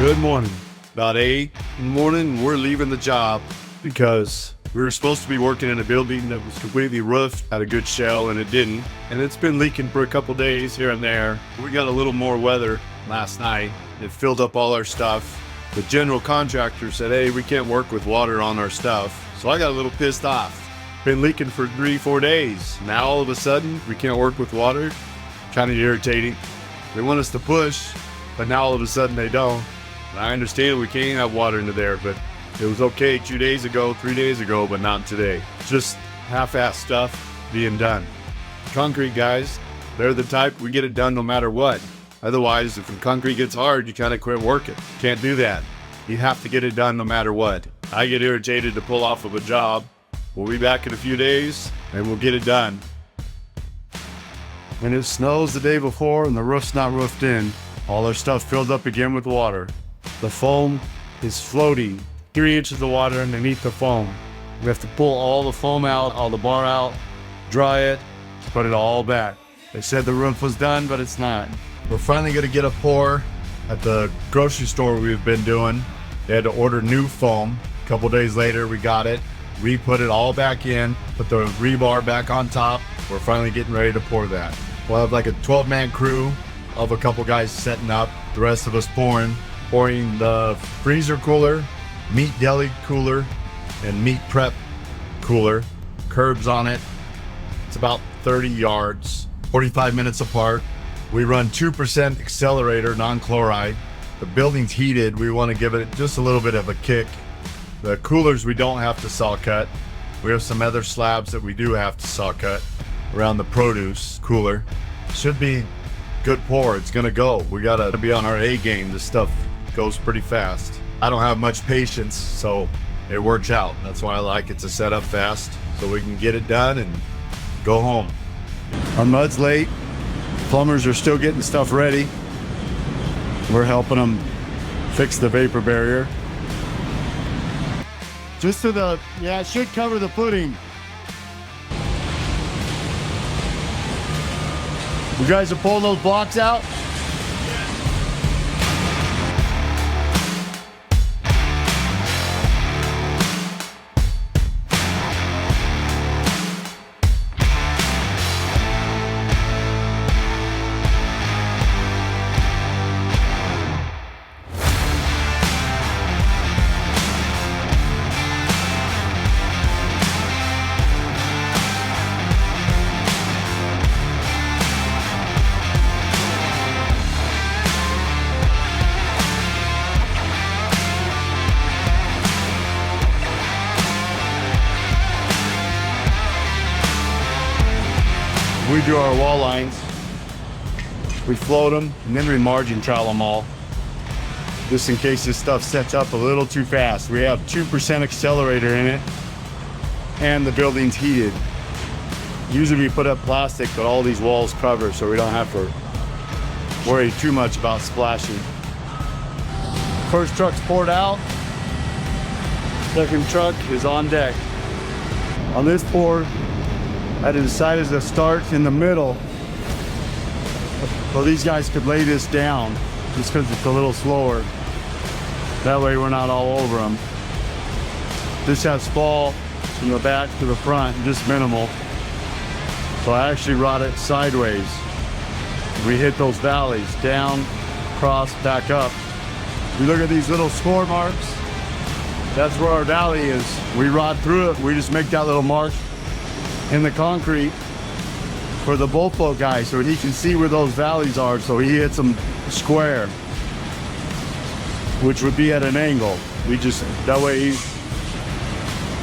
Good morning. About 8 in the morning, we're leaving the job because we were supposed to be working in a building that was completely roofed, had a good shell, and it didn't. And it's been leaking for a couple days here and there. We got a little more weather last night. It filled up all our stuff. The general contractor said, hey, we can't work with water on our stuff. So I got a little pissed off. Been leaking for 3-4 days. Now all of a sudden, we can't work with water. Kind of irritating. They want us to push, but now all of a sudden they don't. And I understand we can't have water into there, but it was okay 2 days ago, 3 days ago, but not today. Just half-assed stuff being done. Concrete guys, they're the type we get it done no matter what. Otherwise, if the concrete gets hard, you kind of quit working. Can't do that. You have to get it done no matter what. I get irritated to pull off of a job. We'll be back in a few days, and we'll get it done. When it snows the day before and the roof's not roofed in, all our stuff filled up again with water. The foam is floating 3 inches of water underneath the foam. We have to pull all the foam out, all the bar out, dry it, put it all back. They said the roof was done, but it's not. We're finally gonna get a pour at the grocery store we've been doing. They had to order new foam. A couple days later, we got it. We put it all back in, put the rebar back on top. We're finally getting ready to pour that. We'll have like a 12-man crew of a couple guys setting up, the rest of us pouring the freezer cooler, meat deli cooler, and meat prep cooler, curbs on it. It's about 30 yards, 45 minutes apart. We run 2% Accelerator, non-chloride. The building's heated. We want to give it just a little bit of a kick. The coolers we don't have to saw cut. We have some other slabs that we do have to saw cut around the produce cooler. Should be good pour. It's gonna go. We gotta be on our A game. This stuff goes pretty fast. I don't have much patience, so it works out. That's why I like it to set up fast so we can get it done and go home. Our mud's late. Plumbers are still getting stuff ready. We're helping them fix the vapor barrier. Just to the, yeah, it should cover the footing. You guys are pulling those blocks out? We do our wall lines, we float them, and then we margin trowel them all, just in case this stuff sets up a little too fast. We have 2% Accelerator in it, and the building's heated. Usually we put up plastic, but all these walls cover, so we don't have to worry too much about splashing. First truck's poured out, second truck is on deck. On this pour, I decided to start in the middle so these guys could lay this down just because it's a little slower. That way we're not all over them. This has fall from the back to the front, just minimal. So I actually wrought it sideways. We hit those valleys, down, cross, back up. We look at these little score marks. That's where our valley is. We wrought through it. We just make that little mark in the concrete for the bolt float guy so he can see where those valleys are, so he hits them square, which would be at an angle. That way he's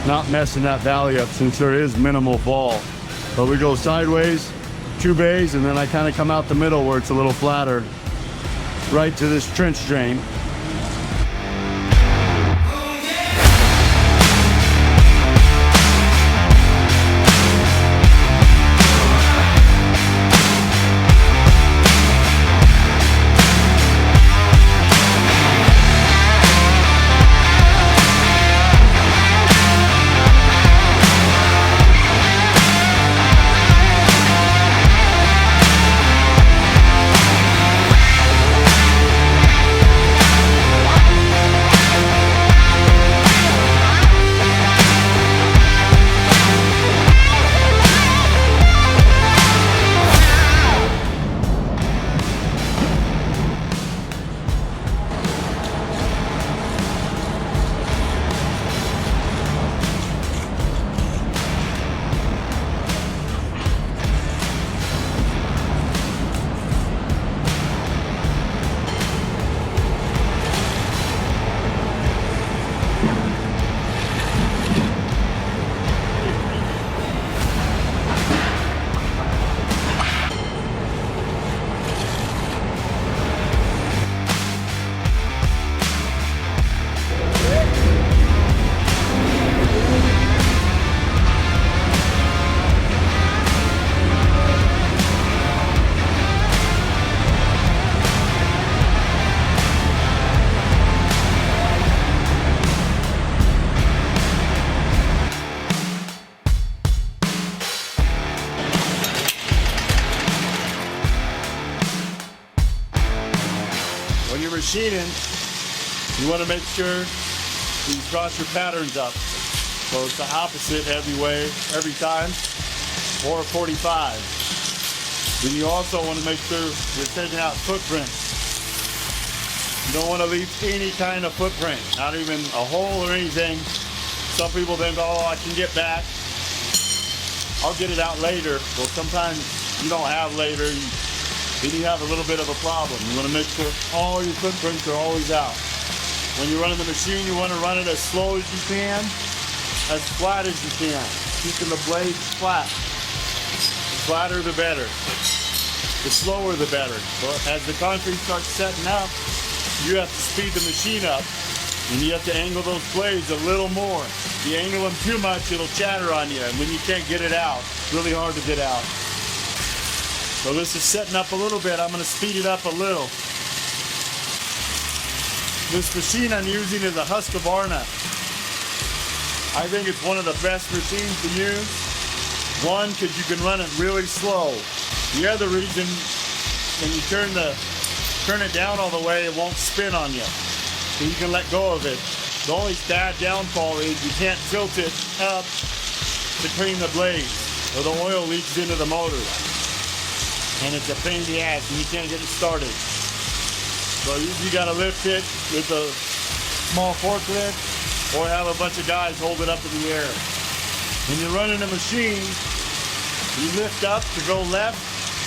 not messing that valley up since there is minimal fall. But we go sideways, 2 bays, and then I kind of come out the middle where it's a little flatter, right to this trench drain. when you're machining, you want to make sure you cross your patterns up. So it's the opposite every way, every time, or 45. Then you also want to make sure you're taking out footprints. You don't want to leave any kind of footprint, not even a hole or anything. Some people think, oh, I can get back. I'll get it out later. Well, sometimes you don't have later. Then you have a little bit of a problem. You want to make sure all your footprints are always out. When you're running the machine, you want to run it as slow as you can, as flat as you can, keeping the blades flat. The flatter, the better. The slower, the better. So as the concrete starts setting up, you have to speed the machine up, and you have to angle those blades a little more. If you angle them too much, it'll chatter on you, and then you can't get it out. It's really hard to get out. So this is setting up a little bit. I'm going to speed it up a little. This machine I'm using is a Husqvarna. I think it's one of the best machines to use. One, because you can run it really slow. The other reason, when you turn it down all the way, it won't spin on you. So you can let go of it. The only bad downfall is you can't tilt it up to clean the blades, or the oil leaks into the motor. And it's a pain in the ass, and you can't get it started. So you gotta lift it with a small forklift, or have a bunch of guys hold it up in the air. When you're running a machine, you lift up to go left,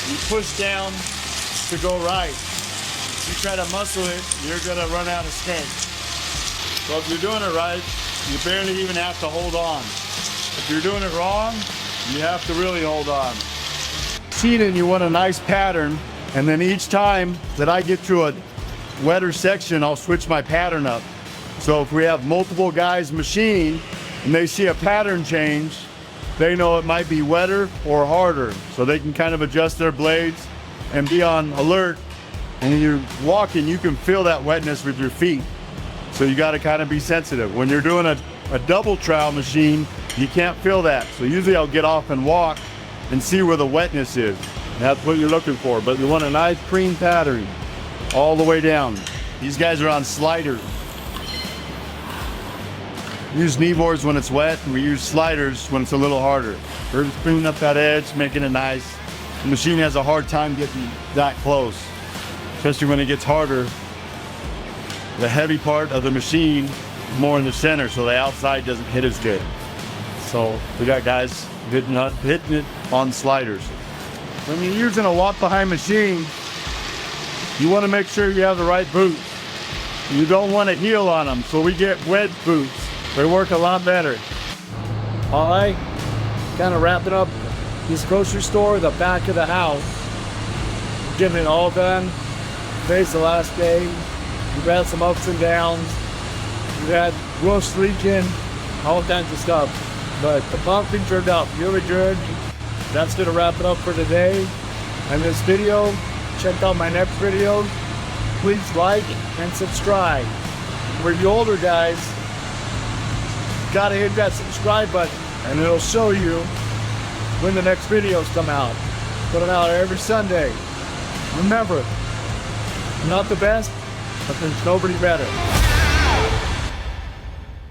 you push down to go right. If you try to muscle it, you're gonna run out of strength. So if you're doing it right, you barely even have to hold on. If you're doing it wrong, you have to really hold on. Machining, you want a nice pattern, and then each time that I get to a wetter section, I'll switch my pattern up. So if we have multiple guys machine and they see a pattern change, they know it might be wetter or harder. So they can kind of adjust their blades and be on alert. And when you're walking, you can feel that wetness with your feet. So you got to kind of be sensitive. When you're doing a double trowel machine, you can't feel that. So usually I'll get off and walk and see where the wetness is. That's what you're looking for. But you want a nice clean pattern all the way down. These guys are on sliders. We use knee boards when it's wet, and we use sliders when it's a little harder. We're just cleaning up that edge, making it nice. The machine has a hard time getting that close, especially when it gets harder. The heavy part of the machine is more in the center, so the outside doesn't hit as good. So we got guys hitting it on sliders. When you're using a walk-behind machine, you want to make sure you have the right boots. You don't want to heel on them, so we get wedge boots. They work a lot better. All right, kind of wrapping up this grocery store, the back of the house. Getting it all done. Today's the last day. We've had some ups and downs. We've had roofs leaking, all kinds of stuff. But the pumping turned out really good. That's gonna wrap it up for today. And this video, check out my next video. Please like and subscribe. For the older guys, gotta hit that subscribe button and it'll show you when the next videos come out. Put them out every Sunday. Remember, I'm not the best, but there's nobody better.